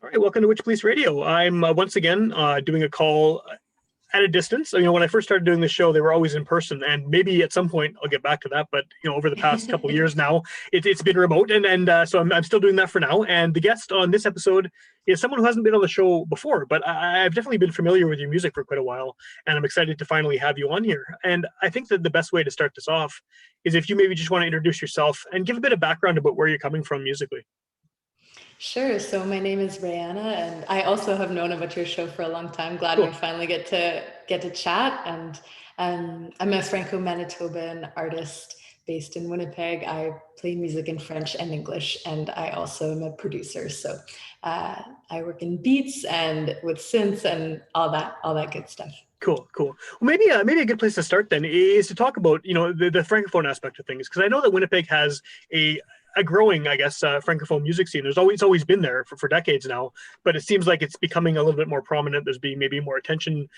All right, welcome to Witchpolice Radio. I'm once again doing a call at a distance. When I first started doing this show, they were always in person, and maybe at some point I'll get back to that. But over the past couple of years now, it's been remote, and so I'm still doing that for now. And the guest on this episode is someone who hasn't been on the show before, but I've definitely been familiar with your music for quite a while, and I'm excited to finally have you on here. And I think that the best way to start this off is if you maybe just want to introduce yourself and give a bit of background about where you're coming from musically. Sure. So my name is Rayannah, and I also have known about your show for a long time. Glad Cool. we finally get to chat. And I'm a Franco-Manitoban artist based in Winnipeg. I play music in French and English, and I also am a producer. So I work in beats and with synths and all that good stuff. Cool. Well, maybe a good place to start then is to talk about the francophone aspect of things, because I know that Winnipeg has a growing, I guess, francophone music scene. There's always been there for decades now, but it seems like it's becoming a little bit more prominent. There's being maybe more attention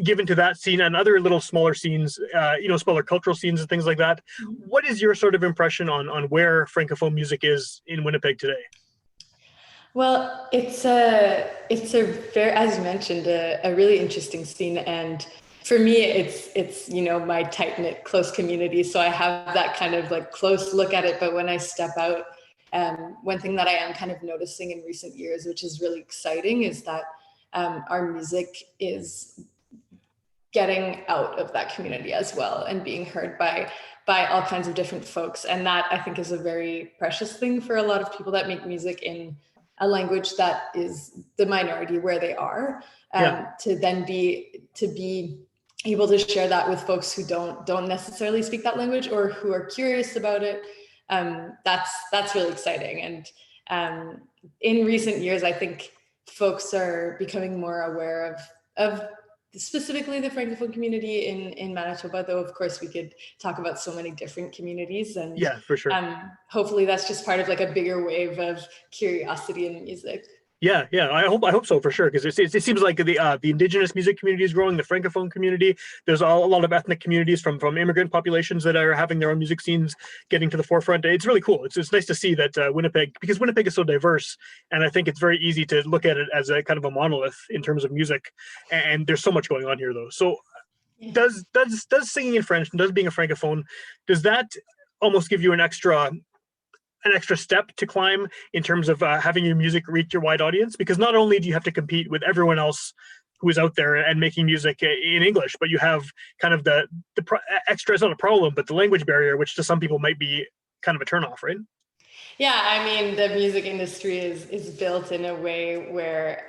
given to that scene and other little smaller scenes, smaller cultural scenes and things like that. What is your sort of impression on where francophone music is in Winnipeg today? Well, it's a very, as you mentioned, a really interesting scene. And for me, it's my tight-knit, close community. So I have that kind of like close look at it. But when I step out, one thing that I am kind of noticing in recent years, which is really exciting, is that our music is getting out of that community as well and being heard by all kinds of different folks. And that, I think, is a very precious thing for a lot of people that make music in a language that is the minority where they are, to then be able to share that with folks who don't necessarily speak that language or who are curious about it. That's really exciting. And in recent years, I think folks are becoming more aware of specifically the Francophone community in Manitoba, though of course we could talk about so many different communities, and yeah, for sure. Hopefully that's just part of like a bigger wave of curiosity in music. Yeah. I hope so, for sure, because it seems like the indigenous music community is growing, the francophone community. There's a lot of ethnic communities from immigrant populations that are having their own music scenes getting to the forefront. It's really cool. It's nice to see that Winnipeg, because Winnipeg is so diverse, and I think it's very easy to look at it as a kind of a monolith in terms of music. And there's so much going on here, though. So does singing in French and does being a francophone, does that almost give you an extra step to climb in terms of having your music reach your wide audience? Because not only do you have to compete with everyone else who is out there and making music in English, but you have kind of the extra, is not a problem, but the language barrier, which to some people might be kind of a turnoff, right? Yeah, I mean, the music industry is built in a way where,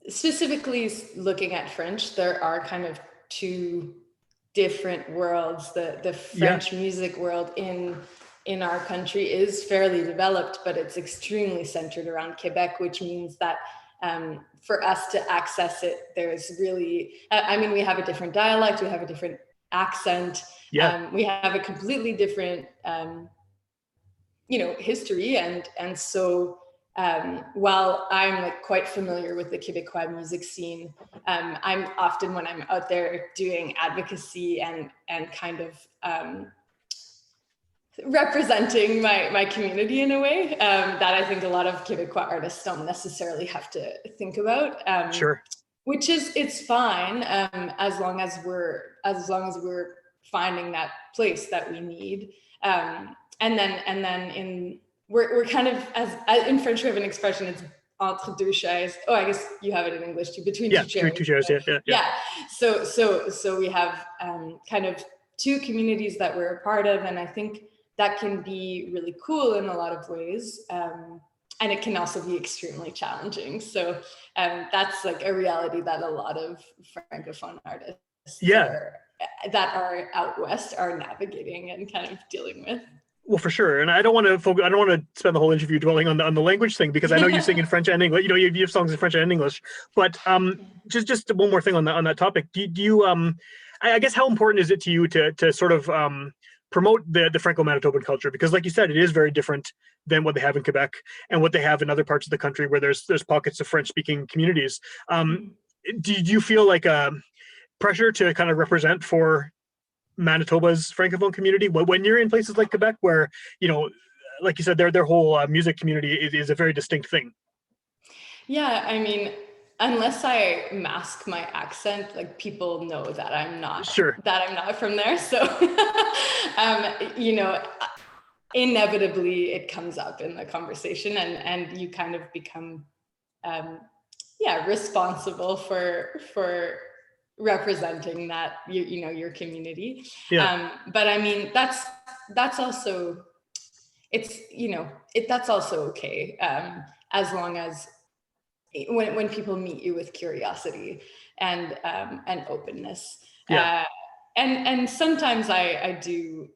specifically looking at French, there are kind of two different worlds. The French music world in our country is fairly developed, but it's extremely centered around Quebec, which means that for us to access it, there's really, we have a different dialect, we have a different accent, we have a completely different, history. And so while I'm like quite familiar with the Quebecois music scene, I'm often, when I'm out there doing advocacy and kind of representing my community in a way that I think a lot of Quebecois artists don't necessarily have to think about. Sure. Which it's fine as long as we're finding that place that we need. And then we're kind of, as in French we have an expression, it's entre deux chaises. Oh, I guess you have it in English too, between two chairs. Two chairs. Yeah. So we have kind of two communities that we're a part of, and I think that can be really cool in a lot of ways. And it can also be extremely challenging. So that's like a reality that a lot of Francophone artists that are out West are navigating and kind of dealing with. Well, for sure. And I don't want to spend the whole interview dwelling on the language thing, because I know you sing in French and English. You have songs in French and English. But just one more thing on that topic. Do you I guess, how important is it to you to sort of promote the Franco-Manitoban culture? Because like you said, it is very different than what they have in Quebec and what they have in other parts of the country where there's pockets of French-speaking communities. Do you feel like a pressure to kind of represent for Manitoba's francophone community when you're in places like Quebec, where like you said, their whole music community is a very distinct thing. Yeah, I mean, unless I mask my accent, like people know that I'm not Sure. from there. So, you know, inevitably it comes up in the conversation, and you kind of become, responsible for representing that you know your community. Yeah. But I mean, that's also that's also okay, as long as when people meet you with curiosity and openness. Yeah. And sometimes I do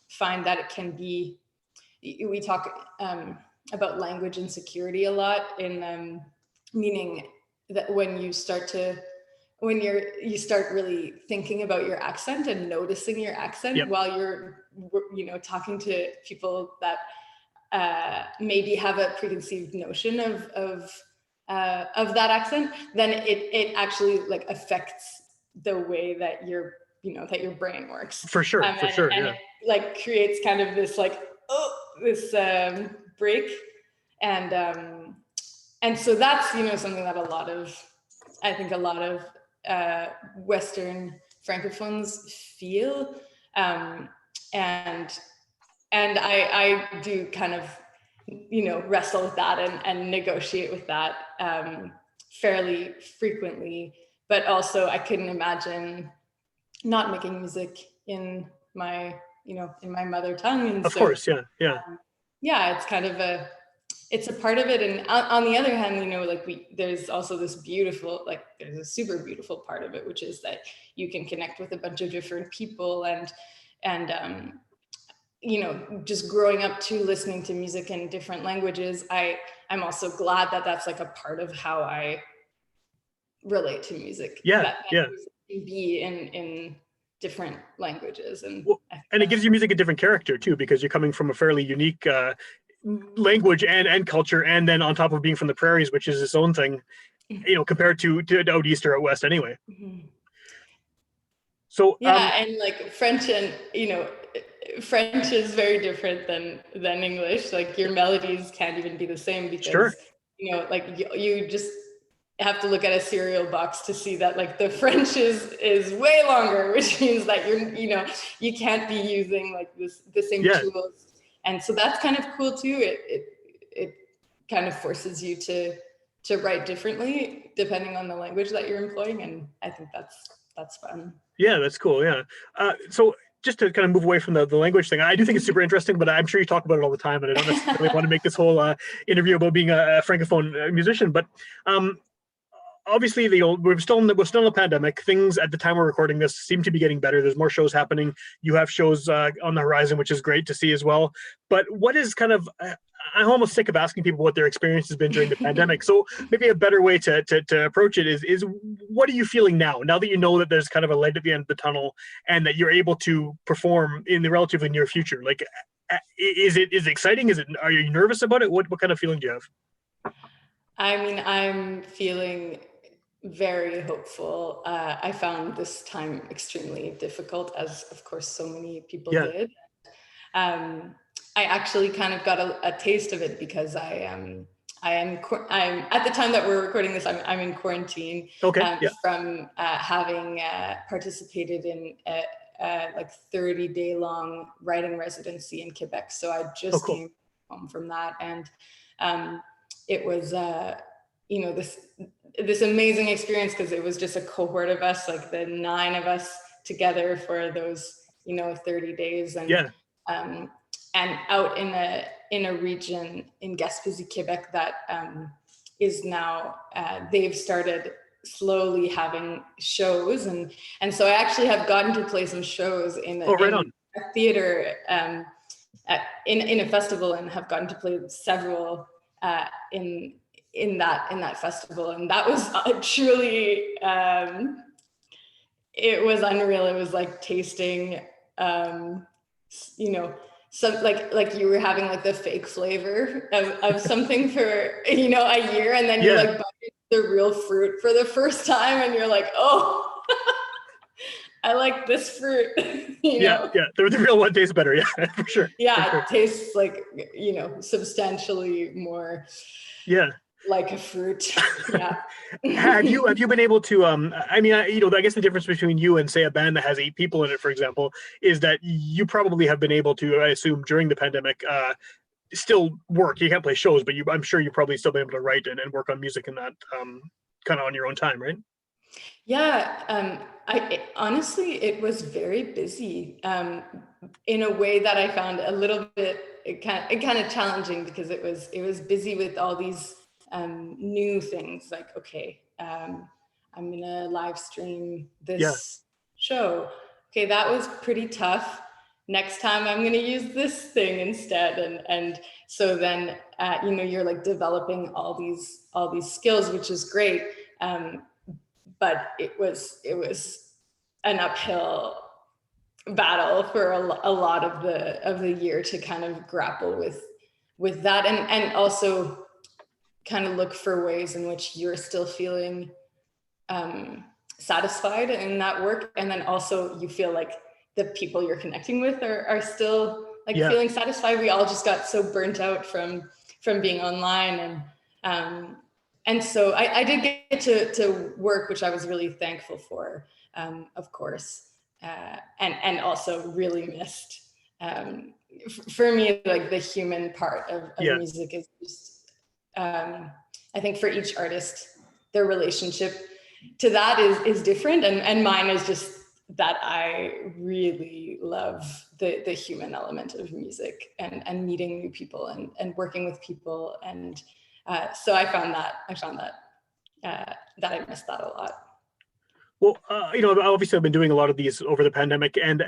find that it can be, we talk about language insecurity a lot, in meaning that when you start really thinking about your accent and noticing your accent, Yep. while you're talking to people that maybe have a preconceived notion of that accent, then it actually like affects the way that your brain works. For sure. For sure. And Yeah. it like creates kind of this like this break, and so that's something that I think a lot of Western francophones feel, and I do kind of wrestle with that and negotiate with that fairly frequently. But also I couldn't imagine not making music in my mother tongue, and Of course. Yeah. it's kind of it's a part of it. And on the other hand, like there's also this beautiful, like there's a super beautiful part of it, which is that you can connect with a bunch of different people, and just growing up to listening to music in different languages, I'm also glad that that's like a part of how I relate to music. Yeah. That Yeah. music can be in different languages, and Well, and it gives your music a different character too, because you're coming from a fairly unique language and culture, and then on top of being from the prairies, which is its own thing, compared to out east or out west anyway. Mm-hmm. So and like French, and French is very different than English. Like your melodies can't even be the same, because sure. like you just have to look at a cereal box to see that like the French is way longer, which means that you can't be using like the same tools. And so that's kind of cool too. It kind of forces you to write differently depending on the language that you're employing, and I think that's fun. Yeah, that's cool. Yeah. So just to kind of move away from the language thing, I do think it's super interesting, but I'm sure you talk about it all the time, and I don't necessarily want to make this whole interview about being a francophone musician. But obviously, we're still in a pandemic. Things at the time we're recording this seem to be getting better. There's more shows happening. You have shows on the horizon, which is great to see as well. But what is kind of I'm almost sick of asking people what their experience has been during the pandemic. So maybe a better way to approach it is what are you feeling now that you know that there's kind of a light at the end of the tunnel, and that you're able to perform in the relatively near future? Like, is it exciting? Are you nervous about it? What kind of feeling do you have? I mean, I'm feeling very hopeful. I found this time extremely difficult, as of course so many people did. I actually kind of got a taste of it because I'm at the time that we're recording this, I'm in quarantine. From having participated in like 30-day long writing residency in Quebec. So I just came home from that, and it was this amazing experience, because it was just a cohort of us, like the 9 of us together for those 30 days, and out in a region in Gaspésie, Quebec, that is now they've started slowly having shows, and so I actually have gotten to play some shows in a theater in a festival, and have gotten to play several in that festival, and that was truly it was unreal. It was like tasting so like you were having like the fake flavor of something for a year, and then you're like biting the real fruit for the first time, and you're like, oh. I like this fruit, you Yeah, know? yeah. The real one tastes better. Yeah, for sure. For Yeah, sure. it tastes like, substantially more Yeah. like a fruit. Yeah. Have you been able to I mean I guess the difference between you and say a band that has 8 people in it, for example, is that you probably have been able to, I assume, during the pandemic, still work. You can't play shows, but I'm sure you've probably still been able to write and work on music and that, kind of on your own time, right? Yeah, honestly, it was very busy, in a way that I found a little bit kind of challenging, because it was busy with all these new things. Like, okay, I'm gonna live stream Yeah, this show. Okay, that was pretty tough. Next time, I'm gonna use this thing instead, and so then you're like developing all these skills, which is great. Um, but it was an uphill battle for a lot of the year to kind of grapple with that, and also kind of look for ways in which you're still feeling satisfied in that work, and then also you feel like the people you're connecting with are still like yeah. feeling satisfied. We all just got so burnt out from being online, and so I did get to work, which I was really thankful for, of course, and also really missed. For me, like the human part of Yeah. music is just, I think for each artist, their relationship to that is different, and mine is just that I really love the human element of music, and meeting new people, and working with people, and so that I missed that a lot. Well, obviously I've been doing a lot of these over the pandemic, and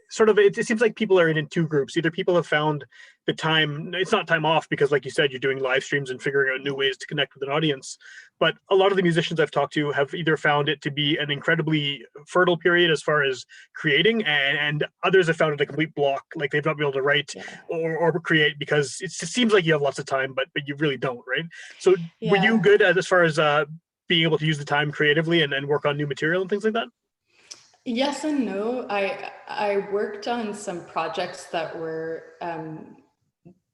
sort of it seems like people are in 2 groups. Either people have found the time, it's not time off because, like you said, you're doing live streams and figuring out new ways to connect with an audience. But a lot of the musicians I've talked to have either found it to be an incredibly fertile period as far as creating, and others have found it a complete block, like they've not been able to write Yeah. or create because it seems like you have lots of time, but you really don't, right? So were you Yeah. good as far as being able to use the time creatively and work on new material and things like that? Yes and no. I worked on some projects that were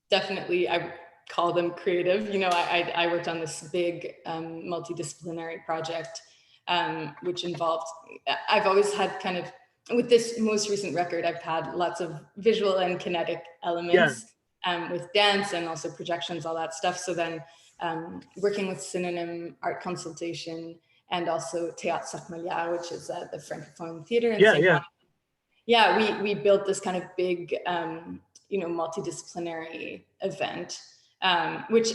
definitely, I call them creative. I worked on this big multidisciplinary project, which involved, I've always had kind of, with this most recent record, I've had lots of visual and kinetic Yeah, elements, with dance and also projections, all that stuff. So then working with Synonym Art Consultation, and also Théâtre Sarmelia, which is the francophone theater in yeah, St. yeah, Monica. Yeah, we built this kind of big, multidisciplinary event, which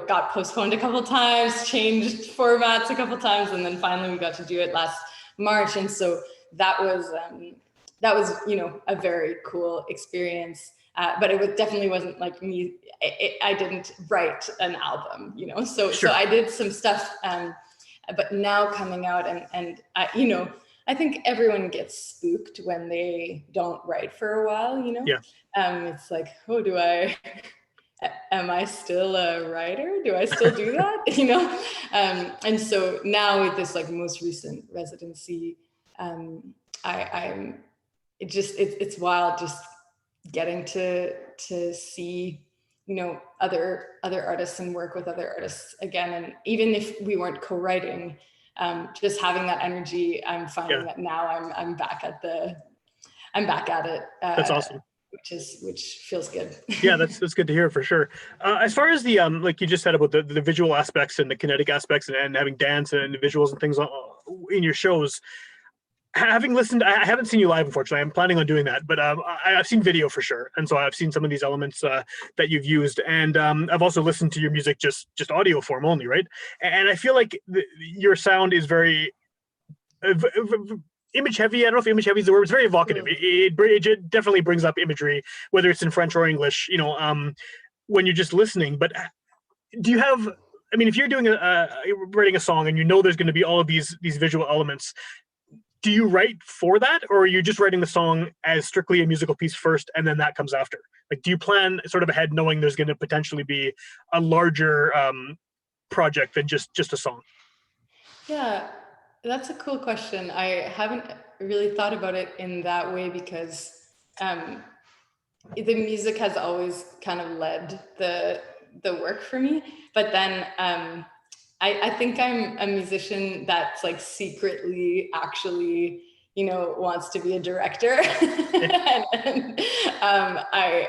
got postponed a couple of times, changed formats a couple of times, and then finally we got to do it last March. And so that was a very cool experience. But definitely wasn't like me. I didn't write an album, So sure. I did some stuff, but now coming out, and I think everyone gets spooked when they don't write for a while. Yeah, It's like, oh, am I still a writer? Do I still do that? And so now with this like most recent residency, I'm it's wild just getting to see other artists and work with other artists again. And even if we weren't co-writing, just having that energy, I'm finding yeah. that now I'm back at it, That's awesome. which feels good. Yeah, that's good to hear for sure. As far as the like you just said about the visual aspects and the kinetic aspects, and having dance and the visuals and things in your shows, having listened, I haven't seen you live, unfortunately. I'm planning on doing that, but I've seen video for sure, and so I've seen some of these elements that you've used, and I've also listened to your music just audio form only, right? And I feel like your sound is very image heavy. I don't know if image heavy is the word. It's very evocative. It definitely brings up imagery, whether it's in French or English. When you're just listening. But do you have? I mean, if you're doing writing a song and there's going to be all of these visual elements, do you write for that, or are you just writing the song as strictly a musical piece first and then that comes after? Like, do you plan sort of ahead knowing there's going to potentially be a larger project than just a song? Yeah, that's a cool question. I haven't really thought about it in that way because the music has always kind of led the work for me. But then I think I'm a musician that's like secretly actually, you know, wants to be a director. and I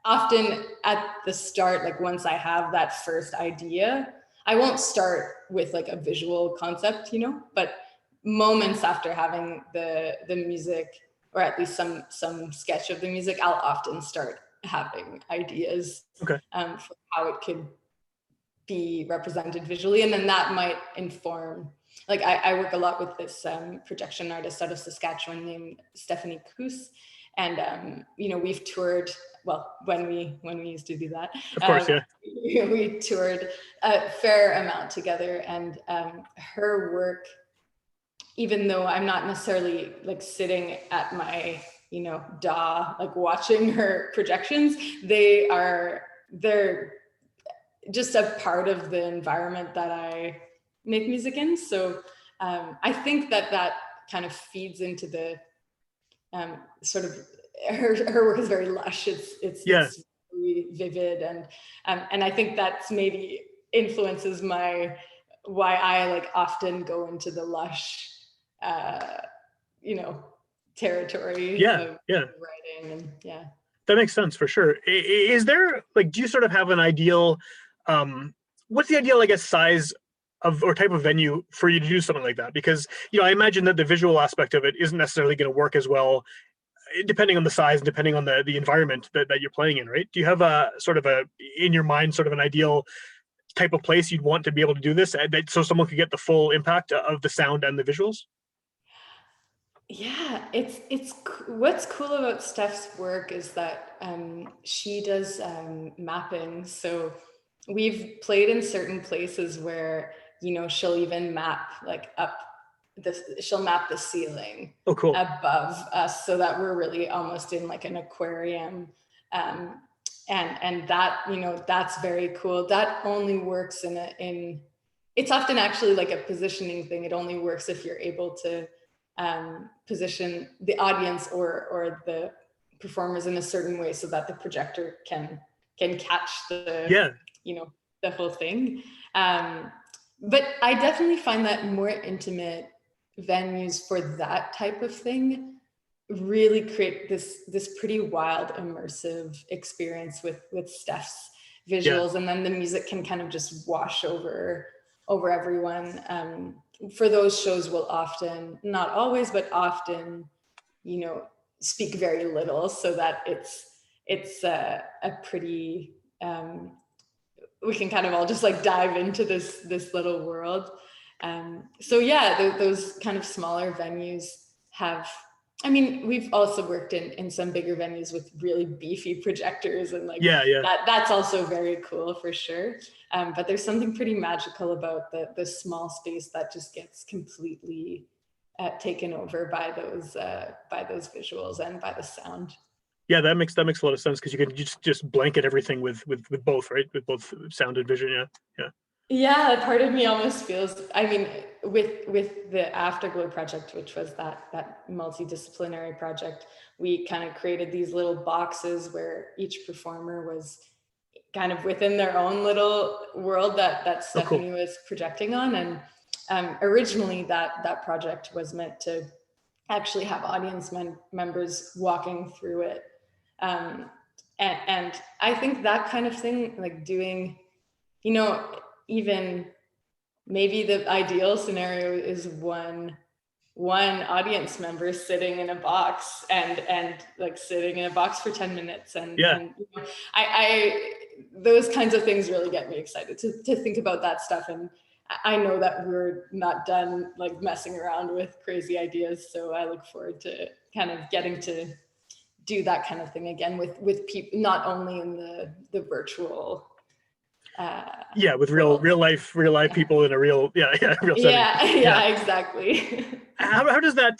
often at the start, like once I have that first idea, I won't start with like a visual concept, you know, but moments after having the music, or at least some sketch of the music, I'll often start having ideas Okay. For how it could be represented visually, and then that might inform. Like I work a lot with this projection artist out of Saskatchewan named Stephanie Koos, and you know, we've toured. Well, when we used to do that, Of course, yeah. we toured a fair amount together, and her work, even though I'm not necessarily like sitting at my, you know, DAW, like watching her projections, they're just a part of the environment that I make music in. So I think that kind of feeds into the sort of her work is very lush. It's really vivid, and I think that's maybe influences why I like often go into the lush you know, territory of writing, and yeah. That makes sense for sure. Is there, like, do you sort of have an ideal, what's the ideal, I guess, size of or type of venue for you to do something like that? Because, you know, I imagine that the visual aspect of it isn't necessarily going to work as well, depending on the size and depending on the environment that you're playing in, right? Do you have a sort of in your mind, sort of an ideal type of place you'd want to be able to do this, so someone could get the full impact of the sound and the visuals? Yeah, it's what's cool about Steph's work is that she does mapping. So we've played in certain places where, you know, she'll even map like she'll map the ceiling above us, so that we're really almost in like an aquarium. And that, you know, that's very cool. That only works in it's often actually like a positioning thing. It only works if you're able to position the audience or the performers in a certain way so that the projector can catch you know, the whole thing. But I definitely find that more intimate venues for that type of thing really create this pretty wild immersive experience with Steph's visuals, and then the music can kind of just wash over everyone. For those shows will often, not always, but often, you know, speak very little, so that it's a pretty we can kind of all just like dive into this little world. So yeah, those kind of smaller venues have, I mean, we've also worked in some bigger venues with really beefy projectors, and like that's also very cool for sure. But there's something pretty magical about the small space that just gets completely taken over by those visuals and by the sound. Yeah, that makes a lot of sense, because you can just blanket everything with both, right? With both sound and vision. Yeah, part of me almost feels, I mean, with the Afterglow project, which was that multidisciplinary project, we kind of created these little boxes where each performer was kind of within their own little world that Stephanie was projecting on. And originally that project was meant to actually have audience members walking through it. And I think that kind of thing, like doing, you know, even maybe the ideal scenario is one audience member sitting in a box and like sitting in a box for 10 minutes. And you know, I those kinds of things really get me excited to think about that stuff. And I know that we're not done like messing around with crazy ideas. So I look forward to kind of getting to do that kind of thing again with people, not only in the virtual with real life people in a real real setting. Yeah, exactly. How does that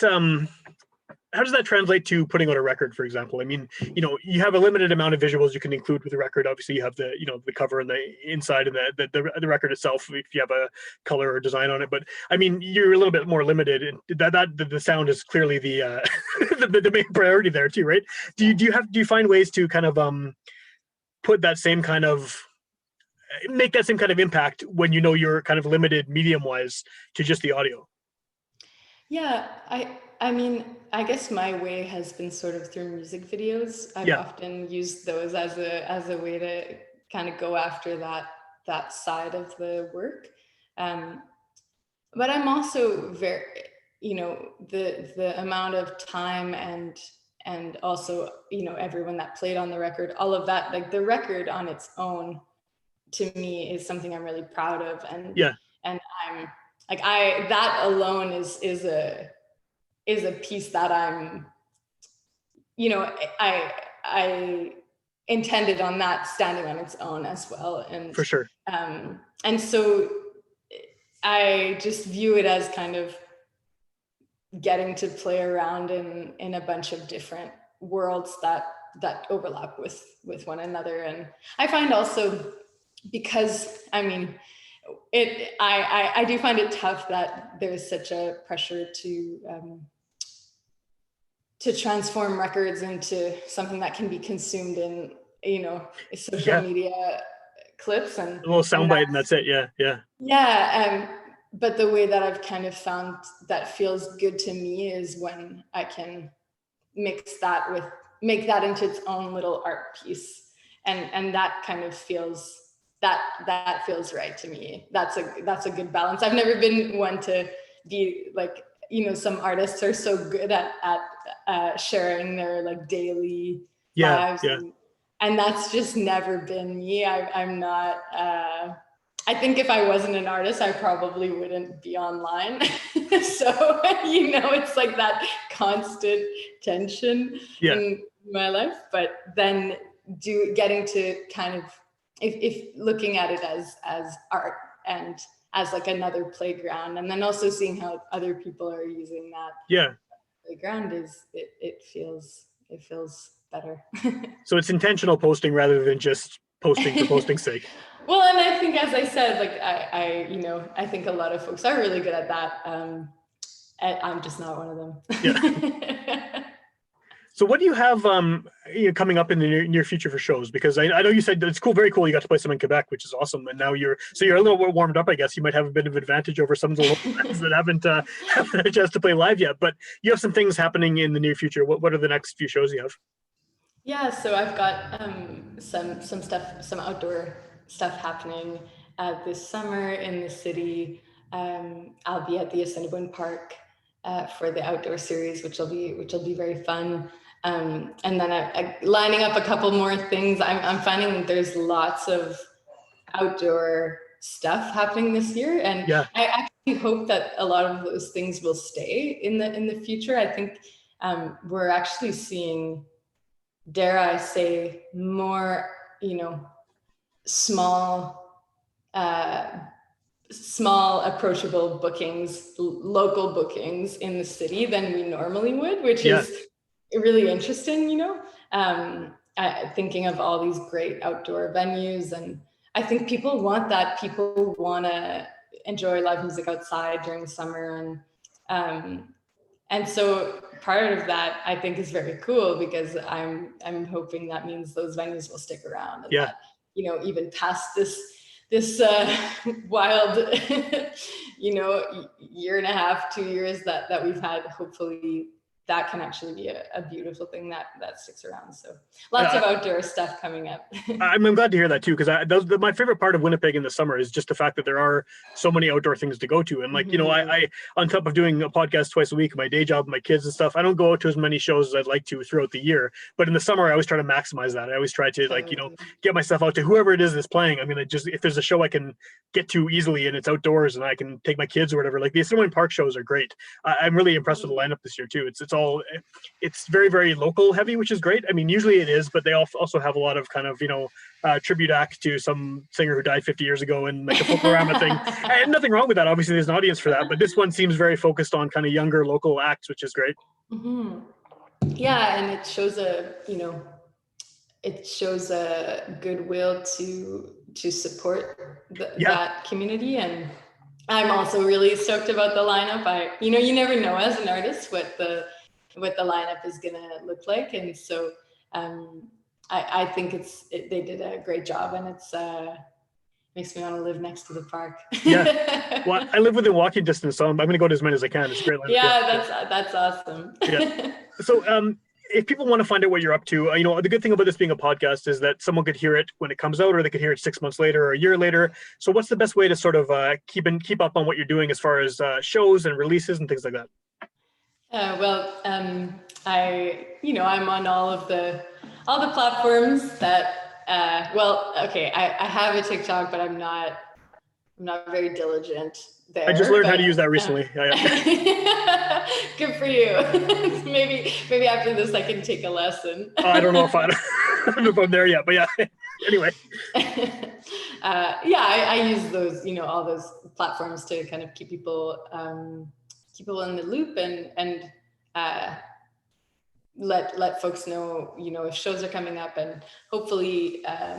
how does that translate to putting out a record, for example? I mean, you have a limited amount of visuals you can include with the record. Obviously, you have the the cover and the inside and the record itself if you have a color or design on it. But I mean, you're a little bit more limited, and the sound is clearly the the main priority there too, right? Do you find ways to kind of put that same kind of make that same kind of impact when you're kind of limited medium wise to just the audio? Yeah, I mean, I guess my way has been sort of through music videos. I've often used those as a way to kind of go after that side of the work. But I'm also very, the amount of time and also, everyone that played on the record, all of that, like the record on its own to me is something I'm really proud of. And I'm like, that alone is a piece that I'm, I intended on that standing on its own as well. And for sure. And so I just view it as kind of getting to play around in a bunch of different worlds that overlap with one another. And I find also, because I mean, I do find it tough that there's such a pressure to transform records into something that can be consumed in social media clips and a little soundbite and that's it. But the way that I've kind of found that feels good to me is when I can make that into its own little art piece, and that kind of feels that feels right to me. That's a good balance. I've never been one to be like, some artists are so good at sharing their like daily lives. And that's just never been me. I'm not, I think if I wasn't an artist, I probably wouldn't be online. So, it's like that constant tension in my life, but then getting to kind of, if looking at it as art and as like another playground, and then also seeing how other people are using that playground it feels better. So it's intentional posting rather than just posting for posting's sake. Well, and I think, as I said, like I think a lot of folks are really good at that. I'm just not one of them. So what do you have coming up in the near future for shows? Because I know you said that it's cool, very cool. You got to play some in Quebec, which is awesome. And now you're a little bit warmed up, I guess. You might have a bit of advantage over some of the local bands that haven't had a chance to play live yet. But you have some things happening in the near future. What are the next few shows you have? Yeah, so I've got some outdoor stuff happening this summer in the city. I'll be at the Assiniboine Park for the outdoor series, which will be very fun. And then I lining up a couple more things. I'm finding that there's lots of outdoor stuff happening this year, and I actually hope that a lot of those things will stay in the future. I think we're actually seeing, dare I say, more small approachable bookings, local bookings in the city than we normally would, which is really interesting, thinking of all these great outdoor venues. And I think people want that. People want to enjoy live music outside during the summer. And so part of that, I think, is very cool, because I'm hoping that means those venues will stick around. And that, even past this wild, year and a half, 2 years that we've had, hopefully that can actually be a beautiful thing that sticks around. So lots of outdoor stuff coming up. I'm glad to hear that too, because my favorite part of Winnipeg in the summer is just the fact that there are so many outdoor things to go to. And like, I on top of doing a podcast twice a week, my day job, my kids and stuff, I don't go out to as many shows as I'd like to throughout the year. But in the summer, I always try to maximize that. I always try to get myself out to whoever it is that's playing. I mean, if there's a show I can get to easily and it's outdoors and I can take my kids or whatever, like the Assiniboine Park shows are great. I'm really impressed with the lineup this year too. It's very, very local heavy, which is great. I mean, usually it is, but they also have a lot of kind of, tribute act to some singer who died 50 years ago and like a folklorama thing. And nothing wrong with that. Obviously, there's an audience for that, but this one seems very focused on kind of younger local acts, which is great. Mm-hmm. yeah, and it shows a goodwill to support that community. And I'm also really stoked about the lineup. You never know as an artist what the lineup is gonna look like, and so I think they did a great job, and it's makes me want to live next to the park. Yeah, well, I live within walking distance, so I'm going to go to as many as I can. It's a great lineup. Yeah, that's awesome. Yeah. So if people want to find out what you're up to, the good thing about this being a podcast is that someone could hear it when it comes out, or they could hear it 6 months later or a year later. So what's the best way to sort of keep up on what you're doing as far as shows and releases and things like that? I'm on all the platforms that. I have a TikTok, but I'm not very diligent there. I just learned how to use that recently. Good for you. maybe after this I can take a lesson. I don't know if I'm there yet, but yeah. Anyway. I use those, all those platforms to kind of keep people in the loop and let folks know, if shows are coming up, and hopefully, I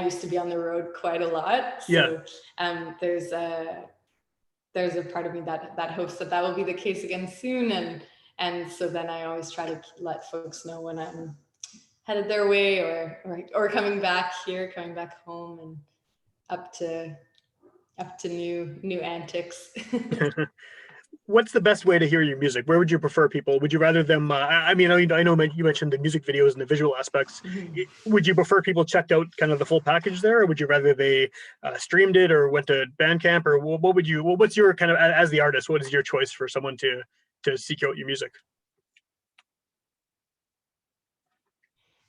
used to be on the road quite a lot. So there's a part of me that hopes that will be the case again soon. And so then I always try to let folks know when I'm headed their way or coming back home and up to new antics. What's the best way to hear your music? Where would you prefer people? Would you rather them, I know you mentioned the music videos and the visual aspects. Mm-hmm. Would you prefer people checked out kind of the full package there? Or would you rather they streamed it or went to Bandcamp? Or what's your kind of, as the artist, what is your choice for someone to seek out your music?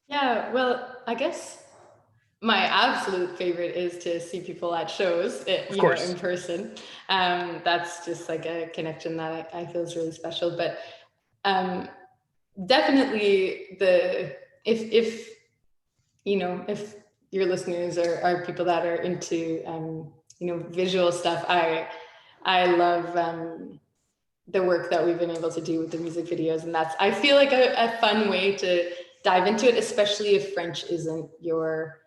Yeah, well, I guess my absolute favorite is to see people at shows, in person. That's just like a connection that I feel is really special. But definitely if your listeners are people that are into visual stuff, I love the work that we've been able to do with the music videos, and that's, I feel like, a fun way to dive into it, especially if French isn't your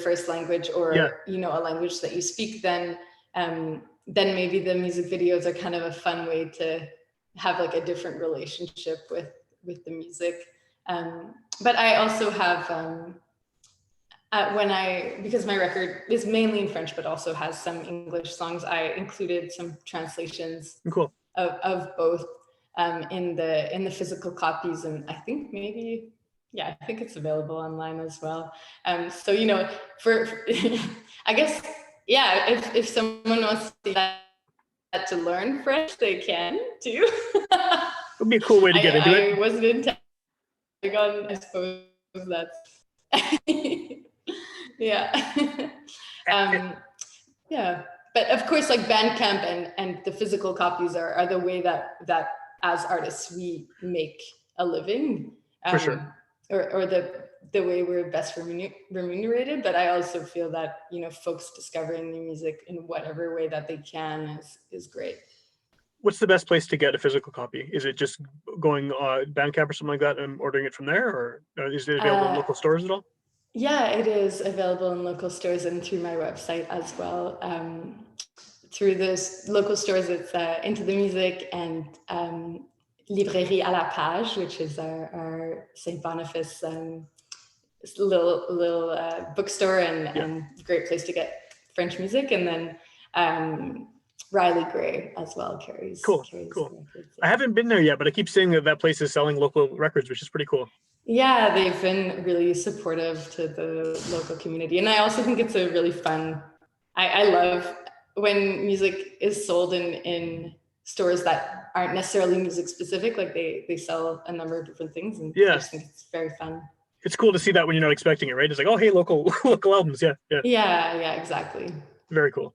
first language or a language that you speak. Then maybe the music videos are kind of a fun way to have like a different relationship with the music. But I also have because my record is mainly in French but also has some English songs, I included some translations of both in the physical copies, and I think I think it's available online as well. So, for I guess, if someone wants to learn French, they can too. It would be a cool way to get into it. I wasn't intending on, I suppose that's, But of course, like Bandcamp and the physical copies are the way that as artists we make a living. For sure. Or the way we're best remunerated. But I also feel that, folks discovering new music in whatever way that they can is great. What's the best place to get a physical copy? Is it just going Bandcamp or something like that and ordering it from there, or is it available in local stores at all? Yeah, it is available in local stores and through my website as well. Through those local stores, it's Into the Music and Librairie à la Page, which is our St. Boniface little bookstore and great place to get French music. And then Riley Gray as well carries. Cool. I haven't been there yet, but I keep seeing that place is selling local records, which is pretty cool. Yeah, they've been really supportive to the local community. And I also think it's a really fun, I love when music is sold in stores that aren't necessarily music specific, like they sell a number of different things, and I just think it's very fun. It's cool to see that when you're not expecting it, right? It's like, oh, hey, local albums. Yeah, exactly. Very cool.